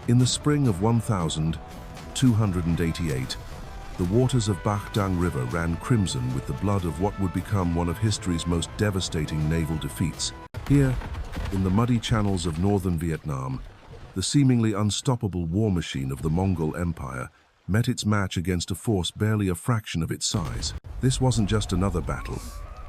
In the spring of 1288, the waters of Bach Dang River ran crimson with the blood of what would become one of history's most devastating naval defeats. Here, in the muddy channels of northern Vietnam, the seemingly unstoppable war machine of the Mongol Empire met its match against a force barely a fraction of its size. This wasn't just another battle.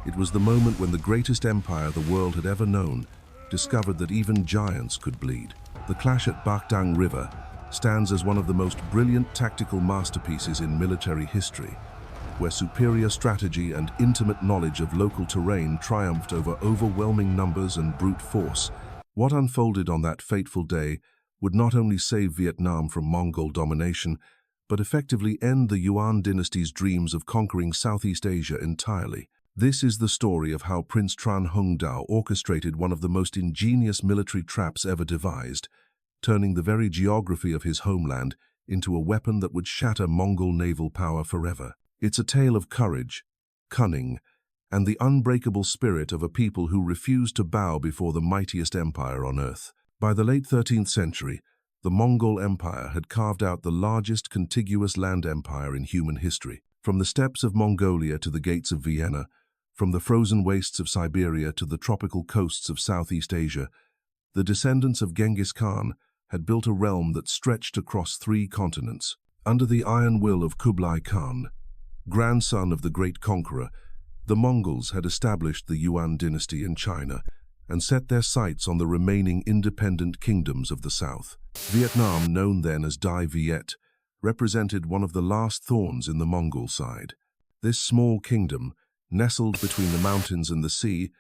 It was the moment when the greatest empire the world had ever known discovered that even giants could bleed. The clash at Bach Dang River stands as one of the most brilliant tactical masterpieces in military history, where superior strategy and intimate knowledge of local terrain triumphed over overwhelming numbers and brute force. What unfolded on that fateful day would not only save Vietnam from Mongol domination, but effectively end the Yuan dynasty's dreams of conquering Southeast Asia entirely. This is the story of how Prince Trần Hưng Đạo orchestrated one of the most ingenious military traps ever devised, turning the very geography of his homeland into a weapon that would shatter Mongol naval power forever. It's a tale of courage, cunning, and the unbreakable spirit of a people who refused to bow before the mightiest empire on earth. By the late 13th century, the Mongol Empire had carved out the largest contiguous land empire in human history. From the steppes of Mongolia to the gates of Vienna, from the frozen wastes of Siberia to the tropical coasts of Southeast Asia, the descendants of Genghis Khan had built a realm that stretched across 3 continents. Under the iron will of Kublai Khan, grandson of the great conqueror, the Mongols had established the Yuan dynasty in China and set their sights on the remaining independent kingdoms of the south. Vietnam, known then as Dai Viet, represented one of the last thorns in the Mongol side. This small kingdom, nestled between the mountains and the sea,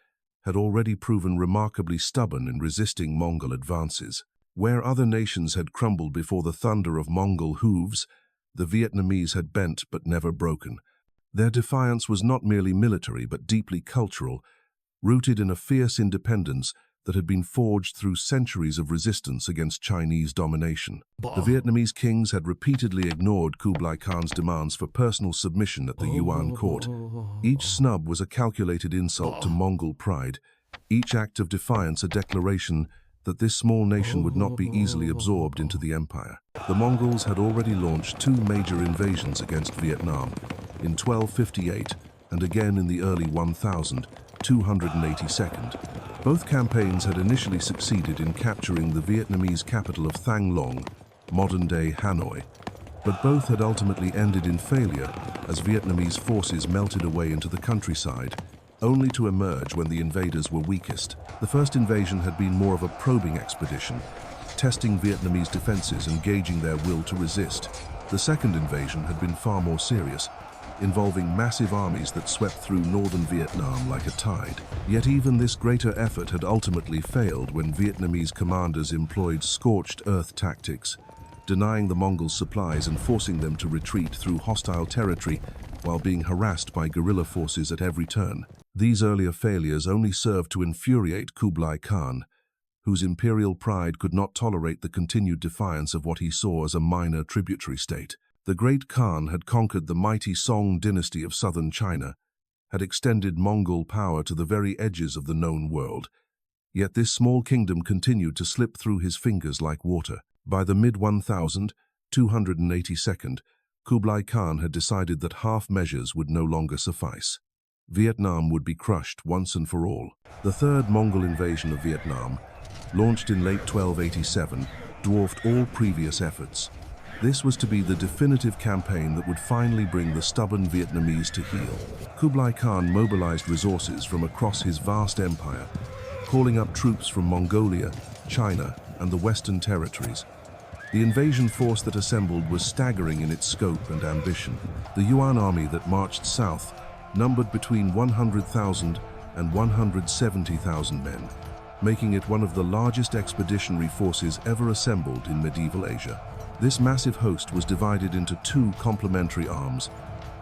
had already proven remarkably stubborn in resisting Mongol advances. Where other nations had crumbled before the thunder of Mongol hooves, the Vietnamese had bent but never broken. Their defiance was not merely military but deeply cultural, rooted in a fierce independence that had been forged through centuries of resistance against Chinese domination. The Vietnamese kings had repeatedly ignored Kublai Khan's demands for personal submission at the Yuan court. Each snub was a calculated insult to Mongol pride, each act of defiance a declaration that this small nation would not be easily absorbed into the empire. The Mongols had already launched 2 major invasions against Vietnam, in 1258 and again in the early 1282. Both campaigns had initially succeeded in capturing the Vietnamese capital of Thang Long, modern-day Hanoi, but both had ultimately ended in failure as Vietnamese forces melted away into the countryside, only to emerge when the invaders were weakest. The first invasion had been more of a probing expedition, testing Vietnamese defenses and gauging their will to resist. The second invasion had been far more serious, involving massive armies that swept through northern Vietnam like a tide. Yet even this greater effort had ultimately failed when Vietnamese commanders employed scorched earth tactics, denying the Mongols supplies and forcing them to retreat through hostile territory while being harassed by guerrilla forces at every turn. These earlier failures only served to infuriate Kublai Khan, whose imperial pride could not tolerate the continued defiance of what he saw as a minor tributary state. The great Khan had conquered the mighty Song dynasty of southern China, had extended Mongol power to the very edges of the known world. Yet this small kingdom continued to slip through his fingers like water. By the mid-1282, Kublai Khan had decided that half measures would no longer suffice. Vietnam would be crushed once and for all. The third Mongol invasion of Vietnam, launched in late 1287, dwarfed all previous efforts. This was to be the definitive campaign that would finally bring the stubborn Vietnamese to heel. Kublai Khan mobilized resources from across his vast empire, calling up troops from Mongolia, China, and the Western territories. The invasion force that assembled was staggering in its scope and ambition. The Yuan army that marched south numbered between 100,000 and 170,000 men, making it one of the largest expeditionary forces ever assembled in medieval Asia. This massive host was divided into 2 complementary arms,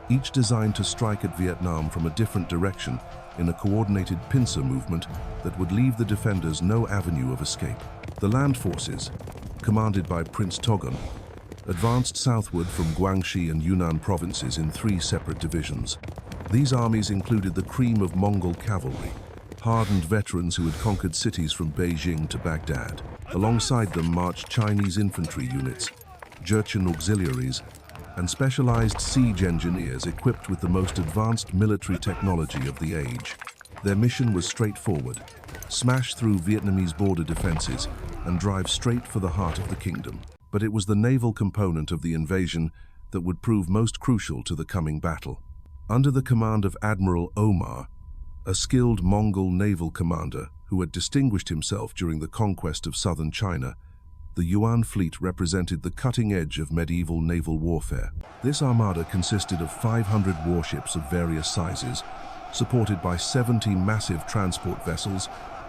each designed to strike at Vietnam from a different direction in a coordinated pincer movement that would leave the defenders no avenue of escape. The land forces, commanded by Prince Togon, advanced southward from Guangxi and Yunnan provinces in 3 separate divisions. These armies included the cream of Mongol cavalry, hardened veterans who had conquered cities from Beijing to Baghdad. Alongside them marched Chinese infantry units, Jurchen auxiliaries, and specialized siege engineers equipped with the most advanced military technology of the age. Their mission was straightforward: smash through Vietnamese border defenses and drive straight for the heart of the kingdom. But it was the naval component of the invasion that would prove most crucial to the coming battle. Under the command of Admiral Omar, a skilled Mongol naval commander who had distinguished himself during the conquest of southern China, the Yuan fleet represented the cutting edge of medieval naval warfare. This armada consisted of 500 warships of various sizes, supported by 70 massive transport vessels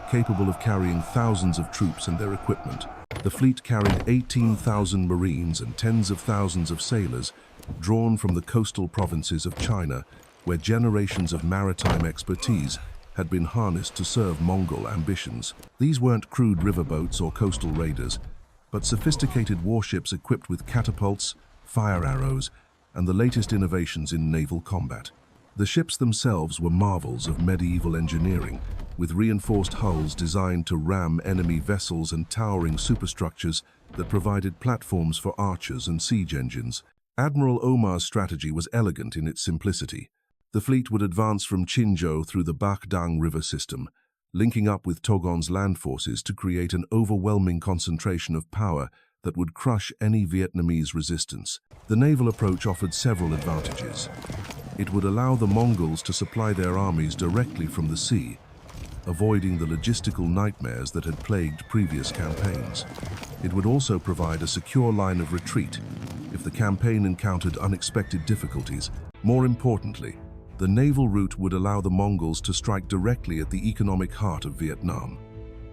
capable of carrying thousands of troops and their equipment. The fleet carried 18,000 marines and tens of thousands of sailors drawn from the coastal provinces of China, where generations of maritime expertise had been harnessed to serve Mongol ambitions. These weren't crude riverboats or coastal raiders, but sophisticated warships equipped with catapults, fire arrows, and the latest innovations in naval combat. The ships themselves were marvels of medieval engineering, with reinforced hulls designed to ram enemy vessels and towering superstructures that provided platforms for archers and siege engines. Admiral Omar's strategy was elegant in its simplicity. The fleet would advance from Qinzhou through the Bach Dang River system, linking up with Togon's land forces to create an overwhelming concentration of power that would crush any Vietnamese resistance. The naval approach offered several advantages. It would allow the Mongols to supply their armies directly from the sea, avoiding the logistical nightmares that had plagued previous campaigns. It would also provide a secure line of retreat if the campaign encountered unexpected difficulties. More importantly, the naval route would allow the Mongols to strike directly at the economic heart of Vietnam.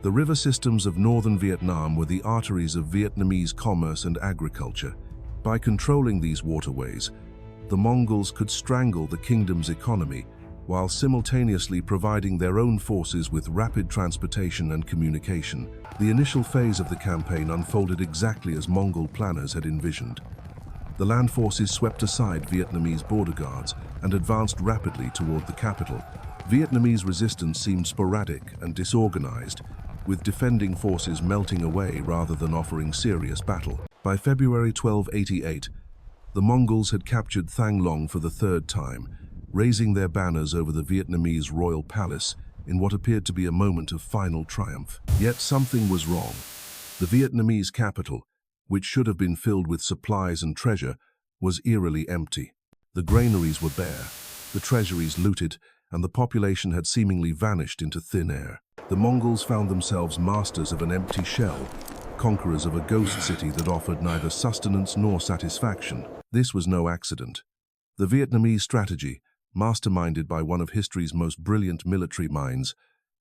The river systems of northern Vietnam were the arteries of Vietnamese commerce and agriculture. By controlling these waterways, the Mongols could strangle the kingdom's economy while simultaneously providing their own forces with rapid transportation and communication. The initial phase of the campaign unfolded exactly as Mongol planners had envisioned. The land forces swept aside Vietnamese border guards and advanced rapidly toward the capital. Vietnamese resistance seemed sporadic and disorganized, with defending forces melting away rather than offering serious battle. By February 1288, the Mongols had captured Thang Long for the third time, raising their banners over the Vietnamese royal palace in what appeared to be a moment of final triumph. Yet something was wrong. The Vietnamese capital, which should have been filled with supplies and treasure, was eerily empty. The granaries were bare, the treasuries looted, and the population had seemingly vanished into thin air. The Mongols found themselves masters of an empty shell, conquerors of a ghost city that offered neither sustenance nor satisfaction. This was no accident. The Vietnamese strategy, masterminded by one of history's most brilliant military minds,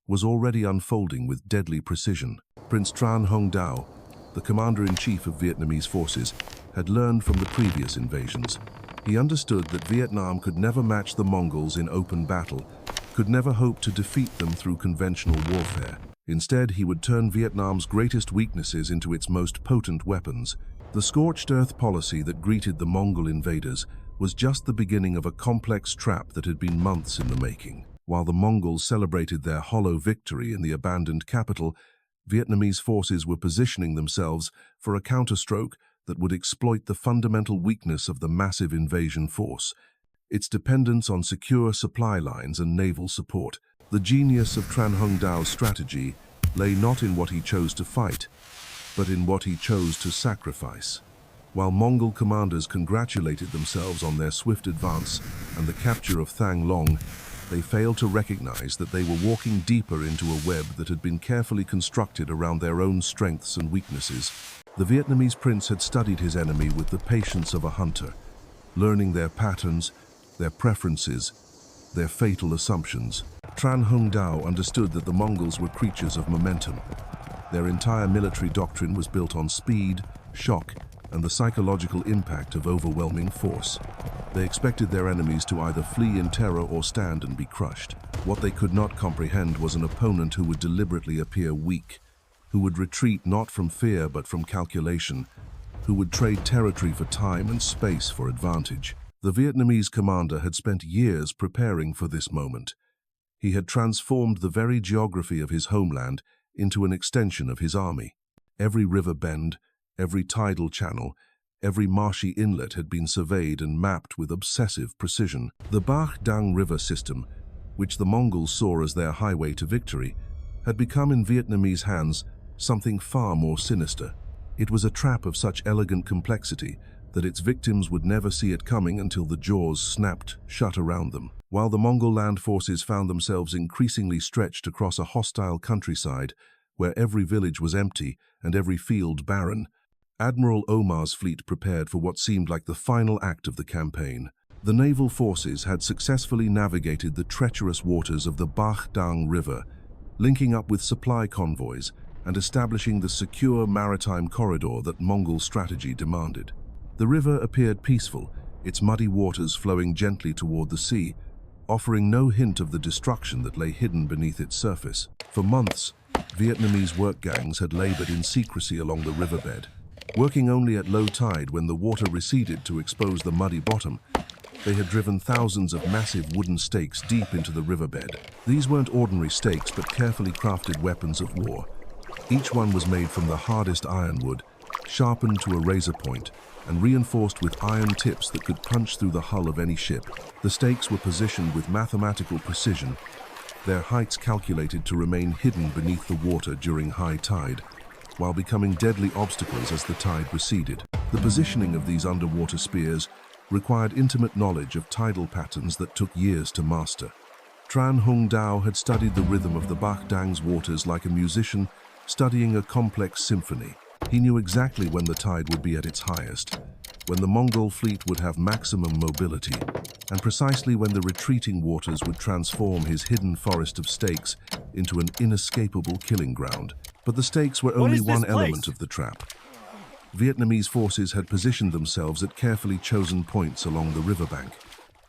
was already unfolding with deadly precision. Prince Trần Hưng Đạo, the commander-in-chief of Vietnamese forces, had learned from the previous invasions. He understood that Vietnam could never match the Mongols in open battle, could never hope to defeat them through conventional warfare. Instead, he would turn Vietnam's greatest weaknesses into its most potent weapons. The scorched earth policy that greeted the Mongol invaders was just the beginning of a complex trap that had been months in the making. While the Mongols celebrated their hollow victory in the abandoned capital, Vietnamese forces were positioning themselves for a counterstroke that would exploit the fundamental weakness of the massive invasion force, its dependence on secure supply lines and naval support. The genius of Trần Hưng Đạo strategy lay not in what he chose to fight, but in what he chose to sacrifice. While Mongol commanders congratulated themselves on their swift advance and the capture of Thang Long, they failed to recognize that they were walking deeper into a web that had been carefully constructed around their own strengths and weaknesses. The Vietnamese prince had studied his enemy with the patience of a hunter, learning their patterns, their preferences, their fatal assumptions. Trần Hưng Đạo understood that the Mongols were creatures of momentum. Their entire military doctrine was built on speed, shock, and the psychological impact of overwhelming force. They expected their enemies to either flee in terror or stand and be crushed. What they could not comprehend was an opponent who would deliberately appear weak, who would retreat not from fear but from calculation, who would trade territory for time and space for advantage. The Vietnamese commander had spent years preparing for this moment. He had transformed the very geography of his homeland into an extension of his army. Every river bend, every tidal channel, every marshy inlet had been surveyed and mapped with obsessive precision. The Bach Dang River system, which the Mongols saw as their highway to victory, had become in Vietnamese hands something far more sinister. It was a trap of such elegant complexity that its victims would never see it coming until the jaws snapped shut around them. While the Mongol land forces found themselves increasingly stretched across a hostile countryside where every village was empty and every field barren, Admiral Omar's fleet prepared for what seemed like the final act of the campaign. The naval forces had successfully navigated the treacherous waters of the Bach Dang River, linking up with supply convoys and establishing the secure maritime corridor that Mongol strategy demanded. The river appeared peaceful, its muddy waters flowing gently toward the sea, offering no hint of the destruction that lay hidden beneath its surface. For months, Vietnamese work gangs had labored in secrecy along the riverbed, working only at low tide when the water receded to expose the muddy bottom. They had driven thousands of massive wooden stakes deep into the riverbed. These weren't ordinary stakes, but carefully crafted weapons of war. Each one was made from the hardest ironwood, sharpened to a razor point, and reinforced with iron tips that could punch through the hull of any ship. The stakes were positioned with mathematical precision, their heights calculated to remain hidden beneath the water during high tide, while becoming deadly obstacles as the tide receded. The positioning of these underwater spears required intimate knowledge of tidal patterns that took years to master. Trần Hưng Đạo had studied the rhythm of the Bach Dang's waters like a musician studying a complex symphony. He knew exactly when the tide would be at its highest, when the Mongol fleet would have maximum mobility, and precisely when the retreating waters would transform his hidden forest of stakes into an inescapable killing ground. But the stakes were only one element of the trap. Vietnamese forces had positioned themselves at carefully chosen points along the riverbank,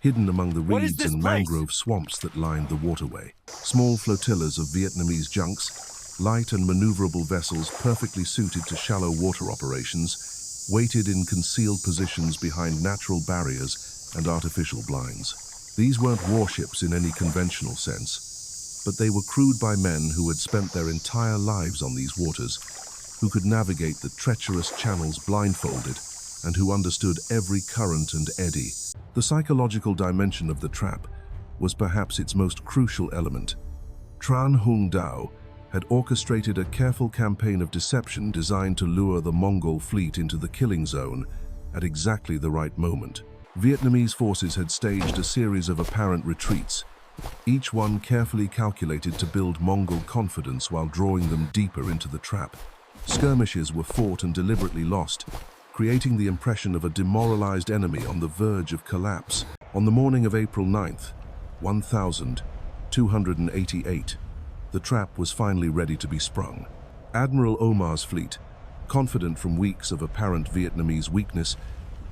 hidden among the reeds and mangrove swamps that lined the waterway. Small flotillas of Vietnamese junks, light and maneuverable vessels perfectly suited to shallow water operations, waited in concealed positions behind natural barriers and artificial blinds. These weren't warships in any conventional sense, but they were crewed by men who had spent their entire lives on these waters, who could navigate the treacherous channels blindfolded, and who understood every current and eddy. The psychological dimension of the trap was perhaps its most crucial element. Trần Hưng Đạo had orchestrated a careful campaign of deception designed to lure the Mongol fleet into the killing zone at exactly the right moment. Vietnamese forces had staged a series of apparent retreats, each one carefully calculated to build Mongol confidence while drawing them deeper into the trap. Skirmishes were fought and deliberately lost, creating the impression of a demoralized enemy on the verge of collapse. On the morning of April 9th, 1288, the trap was finally ready to be sprung. Admiral Omar's fleet, confident from weeks of apparent Vietnamese weakness,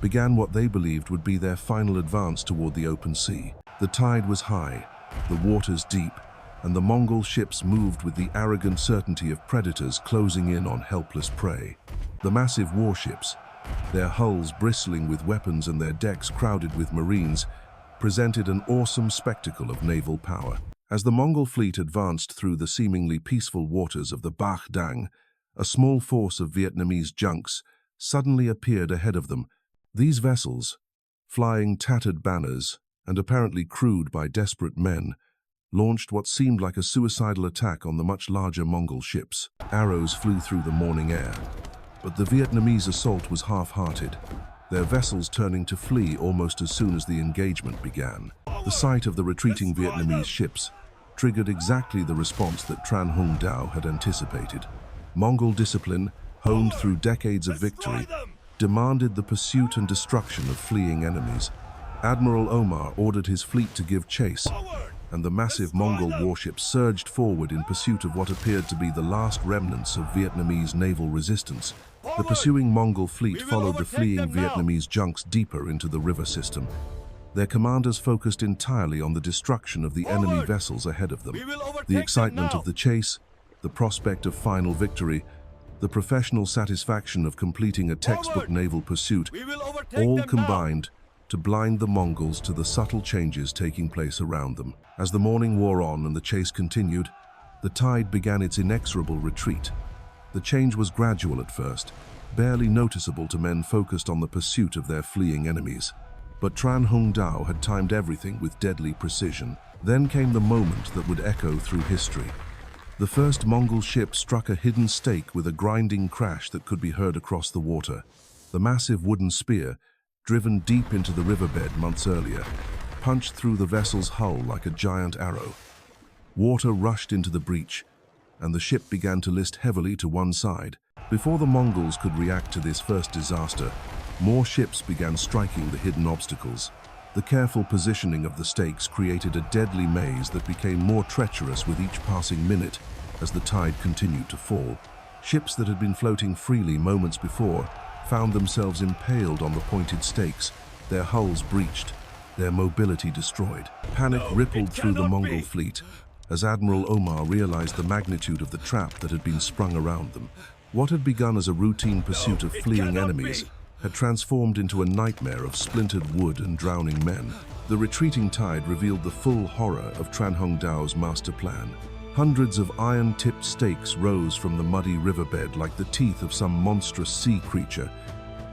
began what they believed would be their final advance toward the open sea. The tide was high, the waters deep, and the Mongol ships moved with the arrogant certainty of predators closing in on helpless prey. The massive warships, their hulls bristling with weapons and their decks crowded with marines, presented an awesome spectacle of naval power. As the Mongol fleet advanced through the seemingly peaceful waters of the Bach Dang, a small force of Vietnamese junks suddenly appeared ahead of them. These vessels, flying tattered banners and apparently crewed by desperate men, launched what seemed like a suicidal attack on the much larger Mongol ships. Arrows flew through the morning air, but the Vietnamese assault was half-hearted, their vessels turning to flee almost as soon as the engagement began. The sight of the retreating Vietnamese ships triggered exactly the response that Trần Hưng Đạo had anticipated. Mongol discipline, honed through decades of victory, demanded the pursuit and destruction of fleeing enemies. Admiral Omar ordered his fleet to give chase, and the massive Mongol warships surged forward in pursuit of what appeared to be the last remnants of Vietnamese naval resistance. The pursuing Mongol fleet followed the fleeing Vietnamese junks deeper into the river system. Their commanders focused entirely on the destruction of the enemy vessels ahead of them. The excitement of the chase, the prospect of final victory, the professional satisfaction of completing a textbook naval pursuit, all combined to blind the Mongols to the subtle changes taking place around them. As the morning wore on and the chase continued, the tide began its inexorable retreat. The change was gradual at first, barely noticeable to men focused on the pursuit of their fleeing enemies. But Trần Hưng Đạo had timed everything with deadly precision. Then came the moment that would echo through history. The first Mongol ship struck a hidden stake with a grinding crash that could be heard across the water. The massive wooden spear, driven deep into the riverbed months earlier, punched through the vessel's hull like a giant arrow. Water rushed into the breach, and the ship began to list heavily to one side. Before the Mongols could react to this first disaster, more ships began striking the hidden obstacles. The careful positioning of the stakes created a deadly maze that became more treacherous with each passing minute as the tide continued to fall. Ships that had been floating freely moments before found themselves impaled on the pointed stakes, their hulls breached, their mobility destroyed. Panic rippled through the Mongol fleet as Admiral Omar realized the magnitude of the trap that had been sprung around them. What had begun as a routine pursuit of fleeing enemies had transformed into a nightmare of splintered wood and drowning men. The retreating tide revealed the full horror of Trần Hưng Đạo master plan. Hundreds of iron-tipped stakes rose from the muddy riverbed like the teeth of some monstrous sea creature,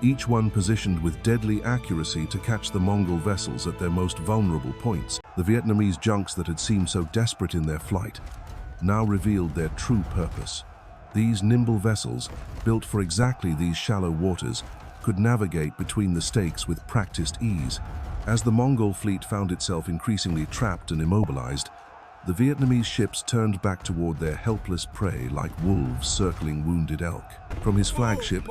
each one positioned with deadly accuracy to catch the Mongol vessels at their most vulnerable points. The Vietnamese junks that had seemed so desperate in their flight now revealed their true purpose. These nimble vessels, built for exactly these shallow waters, could navigate between the stakes with practiced ease. As the Mongol fleet found itself increasingly trapped and immobilized, the Vietnamese ships turned back toward their helpless prey like wolves circling wounded elk. From his flagship,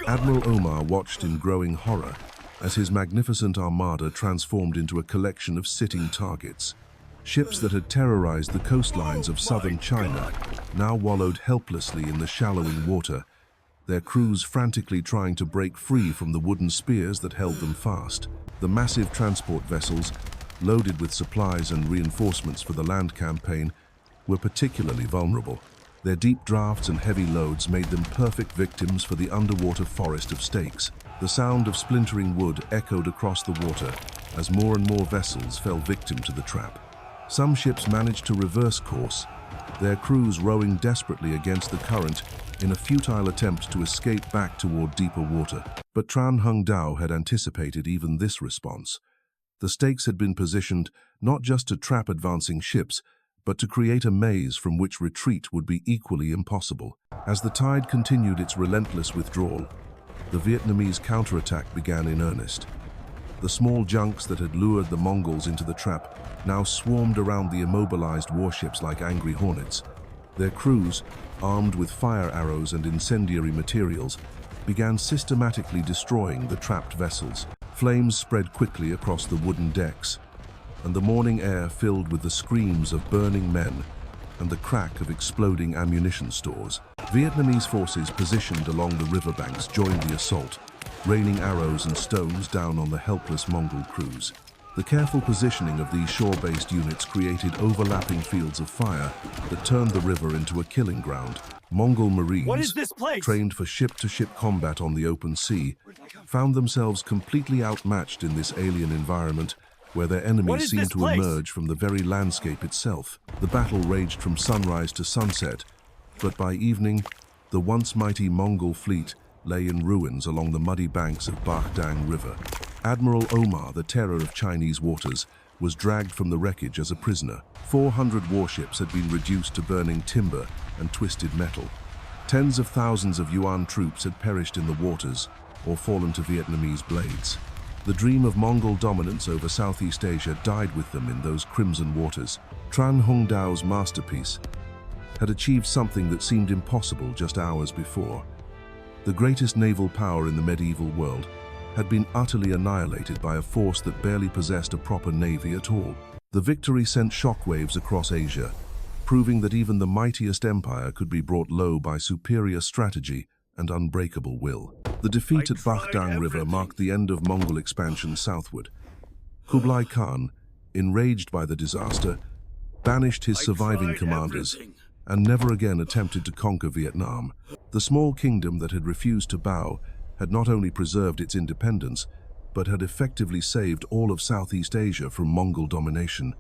Admiral Omar watched in growing horror as his magnificent armada transformed into a collection of sitting targets. Ships that had terrorized the coastlines of southern China now wallowed helplessly in the shallowing water, their crews frantically trying to break free from the wooden spears that held them fast. The massive transport vessels, loaded with supplies and reinforcements for the land campaign, were particularly vulnerable. Their deep drafts and heavy loads made them perfect victims for the underwater forest of stakes. The sound of splintering wood echoed across the water as more and more vessels fell victim to the trap. Some ships managed to reverse course, their crews rowing desperately against the current in a futile attempt to escape back toward deeper water. But Trần Hưng Đạo had anticipated even this response. The stakes had been positioned not just to trap advancing ships, but to create a maze from which retreat would be equally impossible. As the tide continued its relentless withdrawal, the Vietnamese counterattack began in earnest. The small junks that had lured the Mongols into the trap now swarmed around the immobilized warships like angry hornets. Their crews, armed with fire arrows and incendiary materials, began systematically destroying the trapped vessels. Flames spread quickly across the wooden decks, and the morning air filled with the screams of burning men and the crack of exploding ammunition stores. Vietnamese forces positioned along the riverbanks joined the assault, raining arrows and stones down on the helpless Mongol crews. The careful positioning of these shore-based units created overlapping fields of fire that turned the river into a killing ground. Mongol Marines, trained for ship-to-ship combat on the open sea, found themselves completely outmatched in this alien environment where their enemies seemed to emerge from the very landscape itself. The battle raged from sunrise to sunset, but by evening, the once mighty Mongol fleet lay in ruins along the muddy banks of Bach Dang River. Admiral Omar, the terror of Chinese waters, was dragged from the wreckage as a prisoner. 400 warships had been reduced to burning timber and twisted metal. Tens of thousands of Yuan troops had perished in the waters or fallen to Vietnamese blades. The dream of Mongol dominance over Southeast Asia died with them in those crimson waters. Trần Hưng Đạo masterpiece had achieved something that seemed impossible just hours before. The greatest naval power in the medieval world had been utterly annihilated by a force that barely possessed a proper navy at all. The victory sent shockwaves across Asia, proving that even the mightiest empire could be brought low by superior strategy and unbreakable will. The defeat at Bach Dang River marked the end of Mongol expansion southward. Kublai Khan, enraged by the disaster, banished his surviving commanders and never again attempted to conquer Vietnam. The small kingdom that had refused to bow had not only preserved its independence, but had effectively saved all of Southeast Asia from Mongol domination.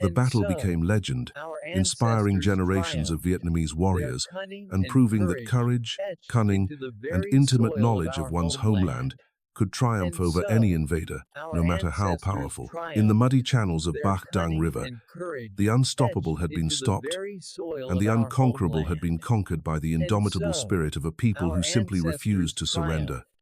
The And battle so, became legend, our inspiring ancestors generations of triumphed, Vietnamese their warriors cunning and and proving that courage courage, etched cunning, into the and very intimate soil of knowledge of our one's homeland homeland. could triumph And over any so, invader, our no matter how ancestors powerful. In the triumphed, muddy channels of their Bach Dang cunning River, and courage the unstoppable etched had been into the stopped, very soil and of the our unconquerable had homeland. been conquered by the And indomitable so, spirit of a people our who simply ancestors refused to triumphed, surrender.